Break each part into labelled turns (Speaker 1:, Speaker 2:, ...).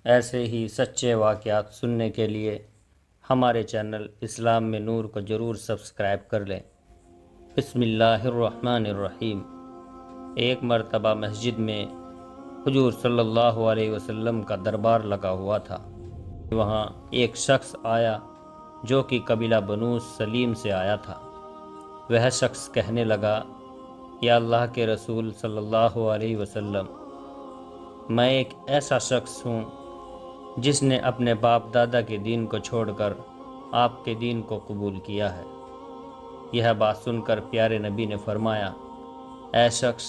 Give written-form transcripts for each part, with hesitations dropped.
Speaker 1: ایسے ہی سچے واقعات سننے کے لیے ہمارے چینل اسلام میں نور کو ضرور سبسکرائب کر لیں۔ بسم اللہ الرحمن الرحیم۔ ایک مرتبہ مسجد میں حضور صلی اللہ علیہ وسلم کا دربار لگا ہوا تھا۔ وہاں ایک شخص آیا جو کہ قبیلہ بنو سلیم سے آیا تھا۔ وہ شخص کہنے لگا، یا اللہ کے رسول صلی اللہ علیہ وسلم، میں ایک ایسا شخص ہوں جس نے اپنے باپ دادا کے دین کو چھوڑ کر آپ کے دین کو قبول کیا ہے۔ یہ بات سن کر پیارے نبی نے فرمایا، اے شخص،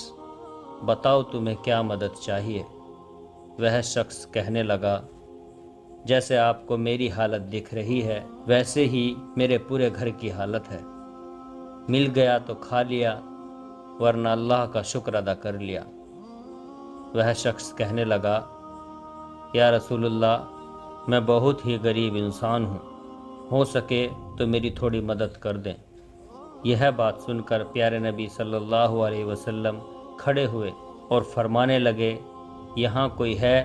Speaker 1: بتاؤ تمہیں کیا مدد چاہیے؟ وہ شخص کہنے لگا، جیسے آپ کو میری حالت دکھ رہی ہے ویسے ہی میرے پورے گھر کی حالت ہے۔ مل گیا تو کھا لیا، ورنہ اللہ کا شکر ادا کر لیا۔ وہ شخص کہنے لگا، یا رسول اللہ، میں بہت ہی غریب انسان ہوں، ہو سکے تو میری تھوڑی مدد کر دیں۔ یہ بات سن کر پیارے نبی صلی اللہ علیہ وسلم کھڑے ہوئے اور فرمانے لگے، یہاں کوئی ہے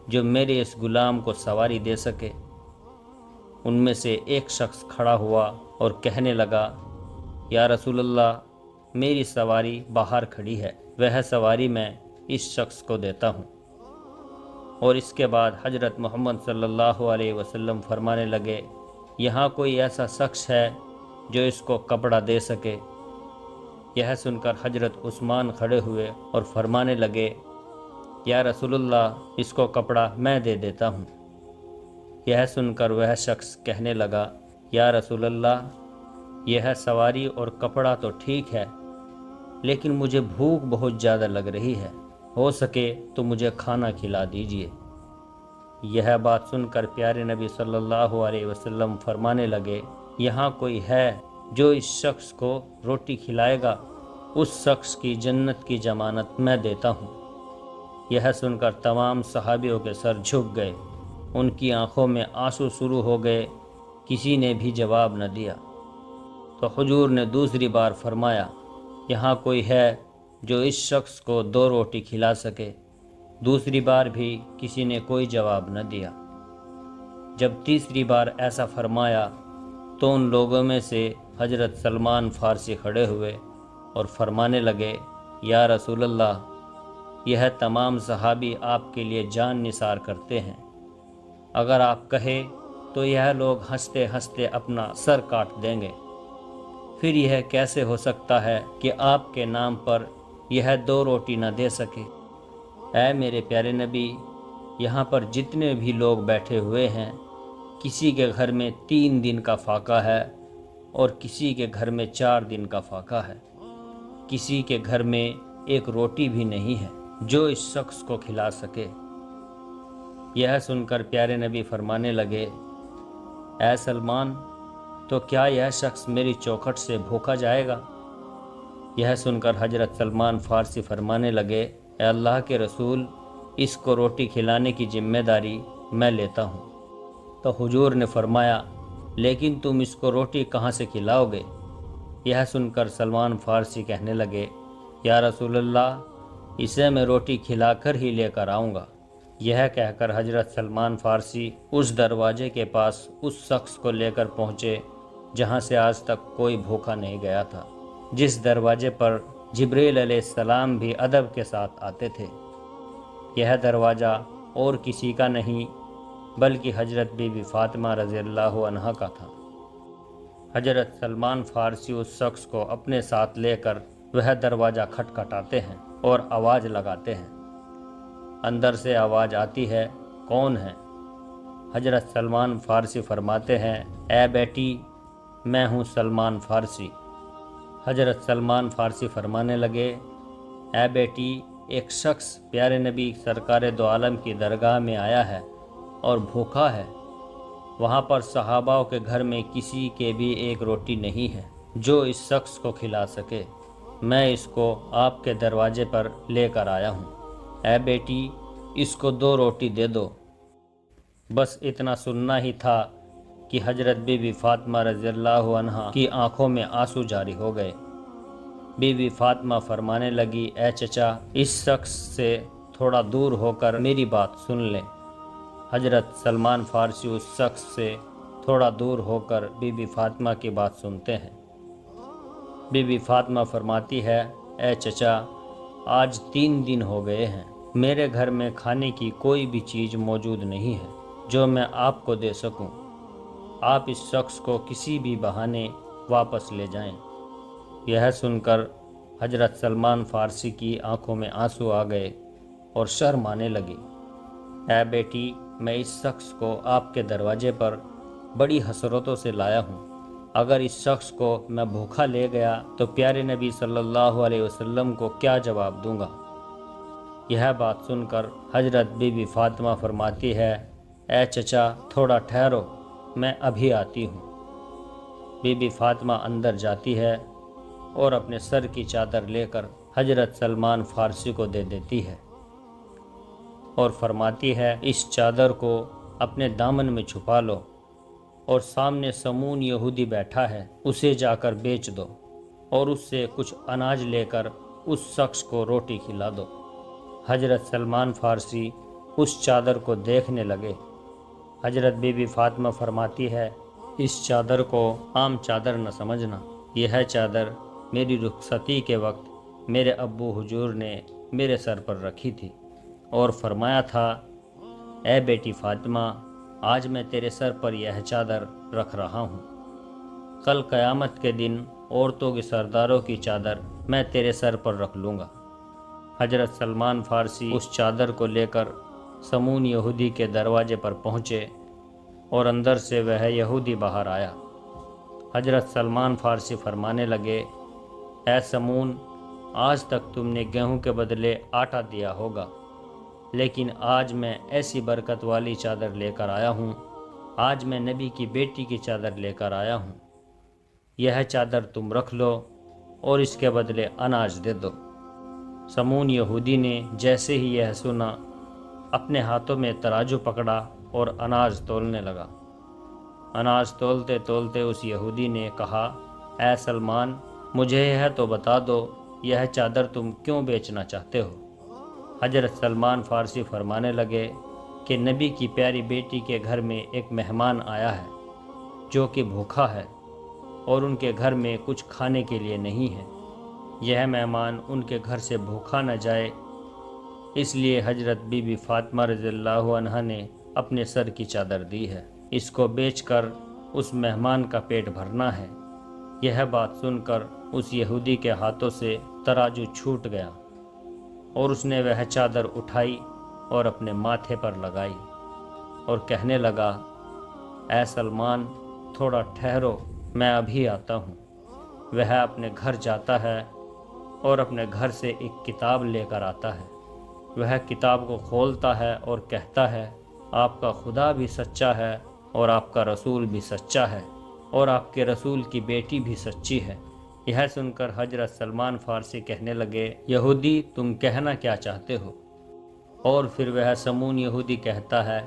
Speaker 1: جو میرے اس غلام کو سواری دے سکے؟ ان میں سے ایک شخص کھڑا ہوا اور کہنے لگا، یا رسول اللہ، میری سواری باہر کھڑی ہے، وہ سواری میں اس شخص کو دیتا ہوں۔ اور اس کے بعد حضرت محمد صلی اللہ علیہ وسلم فرمانے لگے، یہاں کوئی ایسا شخص ہے جو اس کو کپڑا دے سکے؟ یہ سن کر حضرت عثمان کھڑے ہوئے اور فرمانے لگے، یا رسول اللہ، اس کو کپڑا میں دے دیتا ہوں۔ یہ سن کر وہ شخص کہنے لگا، یا رسول اللہ، یہ سواری اور کپڑا تو ٹھیک ہے، لیکن مجھے بھوک بہت زیادہ لگ رہی ہے، ہو سکے تو مجھے کھانا کھلا دیجیے۔ یہ بات سن کر پیارے نبی صلی اللہ علیہ وسلم فرمانے لگے، یہاں کوئی ہے جو اس شخص کو روٹی کھلائے گا، اس شخص کی جنت کی ضمانت میں دیتا ہوں۔ یہ سن کر تمام صحابیوں کے سر جھک گئے، ان کی آنکھوں میں آنسو شروع ہو گئے، کسی نے بھی جواب نہ دیا۔ تو حضور نے دوسری بار فرمایا، یہاں کوئی ہے جو اس شخص کو 2 روٹی کھلا سکے؟ دوسری بار بھی کسی نے کوئی جواب نہ دیا۔ جب تیسری بار ایسا فرمایا تو ان لوگوں میں سے حضرت سلمان فارسی کھڑے ہوئے اور فرمانے لگے، یا رسول اللہ، یہ تمام صحابی آپ کے لیے جان نثار کرتے ہیں، اگر آپ کہیں تو یہ لوگ ہنستے ہنستے اپنا سر کاٹ دیں گے، پھر یہ کیسے ہو سکتا ہے کہ آپ کے نام پر یہ 2 روٹی نہ دے سکے؟ اے میرے پیارے نبی، یہاں پر جتنے بھی لوگ بیٹھے ہوئے ہیں، کسی کے گھر میں 3 دن کا فاقہ ہے اور کسی کے گھر میں 4 دن کا فاقہ ہے، کسی کے گھر میں ایک روٹی بھی نہیں ہے جو اس شخص کو کھلا سکے۔ یہ سن کر پیارے نبی فرمانے لگے، اے سلمان، تو کیا یہ شخص میری چوکھٹ سے بھوکا جائے گا؟ یہ سن کر حضرت سلمان فارسی فرمانے لگے، اے اللہ کے رسول، اس کو روٹی کھلانے کی ذمہ داری میں لیتا ہوں۔ تو حضور نے فرمایا، لیکن تم اس کو روٹی کہاں سے کھلاؤ گے؟ یہ سن کر سلمان فارسی کہنے لگے، یا رسول اللہ، اسے میں روٹی کھلا کر ہی لے کر آؤں گا۔ یہ کہہ کر حضرت سلمان فارسی اس دروازے کے پاس اس شخص کو لے کر پہنچے جہاں سے آج تک کوئی بھوکا نہیں گیا تھا، جس دروازے پر جبریل علیہ السلام بھی ادب کے ساتھ آتے تھے۔ یہ دروازہ اور کسی کا نہیں بلکہ حضرت بی بی فاطمہ رضی اللہ عنہا کا تھا۔ حضرت سلمان فارسی اس شخص کو اپنے ساتھ لے کر وہ دروازہ کھٹکھٹاتے ہیں اور آواز لگاتے ہیں۔ اندر سے آواز آتی ہے، کون ہے؟ حضرت سلمان فارسی فرماتے ہیں، اے بیٹی، میں ہوں سلمان فارسی۔ حضرت سلمان فارسی فرمانے لگے، اے بیٹی، ایک شخص پیارے نبی سرکار دو عالم کی درگاہ میں آیا ہے اور بھوکا ہے، وہاں پر صحابہ کے گھر میں کسی کے بھی ایک روٹی نہیں ہے جو اس شخص کو کھلا سکے، میں اس کو آپ کے دروازے پر لے کر آیا ہوں، اے بیٹی، اس کو 2 روٹی دے دو۔ بس اتنا سننا ہی تھا کہ حضرت بی بی فاطمہ رضی اللہ عنہا کی آنکھوں میں آنسو جاری ہو گئے۔ بی بی فاطمہ فرمانے لگی، اے چچا، اس شخص سے تھوڑا دور ہو کر میری بات سن لیں۔ حضرت سلمان فارسی اس شخص سے تھوڑا دور ہو کر بی بی فاطمہ کی بات سنتے ہیں۔ بی بی فاطمہ فرماتی ہے، اے چچا، آج 3 دن ہو گئے ہیں، میرے گھر میں کھانے کی کوئی بھی چیز موجود نہیں ہے جو میں آپ کو دے سکوں۔ آپ اس شخص کو کسی بھی بہانے واپس لے جائیں۔ یہ سن کر حضرت سلمان فارسی کی آنکھوں میں آنسو آ گئے اور شرم آنے لگی۔ اے بیٹی، میں اس شخص کو آپ کے دروازے پر بڑی حسرتوں سے لایا ہوں۔ اگر اس شخص کو میں بھوکا لے گیا تو پیارے نبی صلی اللہ علیہ وسلم کو کیا جواب دوں گا؟ یہ بات سن کر حضرت بی بی فاطمہ فرماتی ہے، اے چچا، تھوڑا ٹھہرو، میں ابھی آتی ہوں۔ بی بی فاطمہ اندر جاتی ہے اور اپنے سر کی چادر لے کر حضرت سلمان فارسی کو دے دیتی ہے اور فرماتی ہے، اس چادر کو اپنے دامن میں چھپا لو اور سامنے سمون یہودی بیٹھا ہے، اسے جا کر بیچ دو اور اس سے کچھ اناج لے کر اس شخص کو روٹی کھلا دو۔ حضرت سلمان فارسی اس چادر کو دیکھنے لگے۔ حضرت بی بی فاطمہ فرماتی ہے، اس چادر کو عام چادر نہ سمجھنا، یہ چادر میری رخصتی کے وقت میرے ابو حضور نے میرے سر پر رکھی تھی اور فرمایا تھا، اے بیٹی فاطمہ، آج میں تیرے سر پر یہ چادر رکھ رہا ہوں، کل قیامت کے دن عورتوں کے سرداروں کی چادر میں تیرے سر پر رکھ لوں گا۔ حضرت سلمان فارسی اس چادر کو لے کر سمون یہودی کے دروازے پر پہنچے اور اندر سے وہ یہودی باہر آیا۔ حضرت سلمان فارسی فرمانے لگے، اے سمون، آج تک تم نے گیہوں کے بدلے آٹا دیا ہوگا، لیکن آج میں ایسی برکت والی چادر لے کر آیا ہوں، آج میں نبی کی بیٹی کی چادر لے کر آیا ہوں، یہ چادر تم رکھ لو اور اس کے بدلے اناج دے دو۔ سمون یہودی نے جیسے ہی یہ سنا، اپنے ہاتھوں میں ترازو پکڑا اور اناج تولنے لگا۔ اناج تولتے تولتے اس یہودی نے کہا، اے سلمان، مجھے یہ تو بتا دو، یہ چادر تم کیوں بیچنا چاہتے ہو؟ حضرت سلمان فارسی فرمانے لگے کہ نبی کی پیاری بیٹی کے گھر میں ایک مہمان آیا ہے جو کہ بھوکا ہے اور ان کے گھر میں کچھ کھانے کے لیے نہیں ہے۔ یہ مہمان ان کے گھر سے بھوکا نہ جائے، اس لیے حضرت بی بی فاطمہ رضی اللہ عنہا نے اپنے سر کی چادر دی ہے، اس کو بیچ کر اس مہمان کا پیٹ بھرنا ہے۔ یہ بات سن کر اس یہودی کے ہاتھوں سے ترازو چھوٹ گیا اور اس نے وہ چادر اٹھائی اور اپنے ماتھے پر لگائی اور کہنے لگا، اے سلمان، تھوڑا ٹھہرو، میں ابھی آتا ہوں۔ وہ اپنے گھر جاتا ہے اور اپنے گھر سے ایک کتاب لے کر آتا ہے۔ وہ کتاب کو کھولتا ہے اور کہتا ہے، آپ کا خدا بھی سچا ہے اور آپ کا رسول بھی سچا ہے اور آپ کے رسول کی بیٹی بھی سچی ہے۔ یہ سن کر حضرت سلمان فارسی کہنے لگے، یہودی، تم کہنا کیا چاہتے ہو؟ اور پھر وہ سمون یہودی کہتا ہے،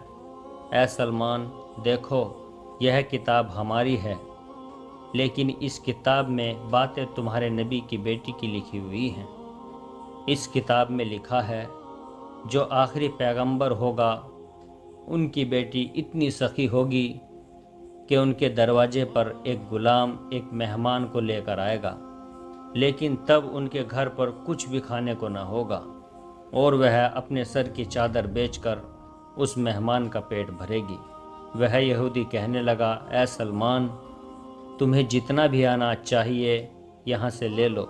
Speaker 1: اے سلمان، دیکھو، یہ کتاب ہماری ہے، لیکن اس کتاب میں باتیں تمہارے نبی کی بیٹی کی لکھی ہوئی ہیں۔ اس کتاب میں لکھا ہے، جو آخری پیغمبر ہوگا ان کی بیٹی اتنی سخی ہوگی کہ ان کے دروازے پر ایک غلام ایک مہمان کو لے کر آئے گا، لیکن تب ان کے گھر پر کچھ بھی کھانے کو نہ ہوگا اور وہ اپنے سر کی چادر بیچ کر اس مہمان کا پیٹ بھرے گی۔ وہ یہودی کہنے لگا، اے سلمان، تمہیں جتنا بھی اناج چاہیے یہاں سے لے لو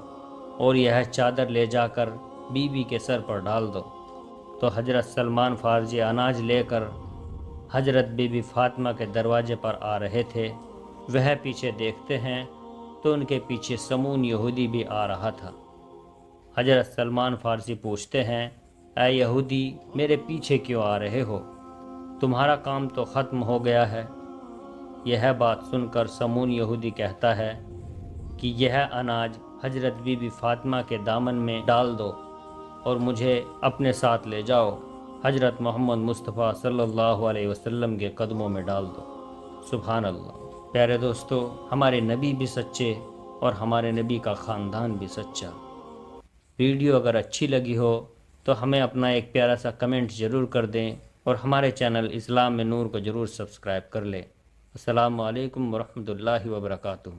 Speaker 1: اور یہ چادر لے جا کر بی بی کے سر پر ڈال دو۔ تو حضرت سلمان فارسی اناج لے کر حضرت بی بی فاطمہ کے دروازے پر آ رہے تھے۔ وہ پیچھے دیکھتے ہیں تو ان کے پیچھے سمون یہودی بھی آ رہا تھا۔ حضرت سلمان فارسی پوچھتے ہیں، اے یہودی، میرے پیچھے کیوں آ رہے ہو؟ تمہارا کام تو ختم ہو گیا ہے۔ یہ بات سن کر سمون یہودی کہتا ہے کہ یہ اناج حضرت بی بی فاطمہ کے دامن میں ڈال دو اور مجھے اپنے ساتھ لے جاؤ، حضرت محمد مصطفیٰ صلی اللہ علیہ وسلم کے قدموں میں ڈال دو۔ سبحان اللہ۔ پیارے دوستو، ہمارے نبی بھی سچے اور ہمارے نبی کا خاندان بھی سچا۔ ویڈیو اگر اچھی لگی ہو تو ہمیں اپنا ایک پیارا سا کمنٹ ضرور کر دیں اور ہمارے چینل اسلام میں نور کو ضرور سبسکرائب کر لیں۔ السلام علیکم ورحمۃ اللہ وبرکاتہ۔